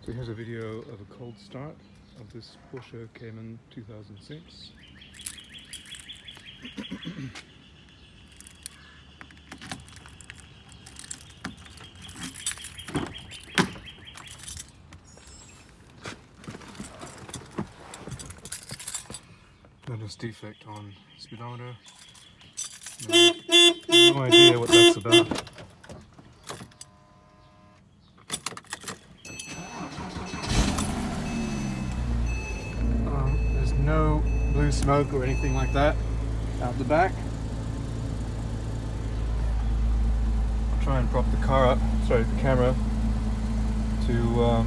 So here's a video of a cold start of this Porsche Cayman 2006. Notice defect on speedometer. No idea what that's about. There's no blue smoke or anything like that out the back. I'll try and prop the camera to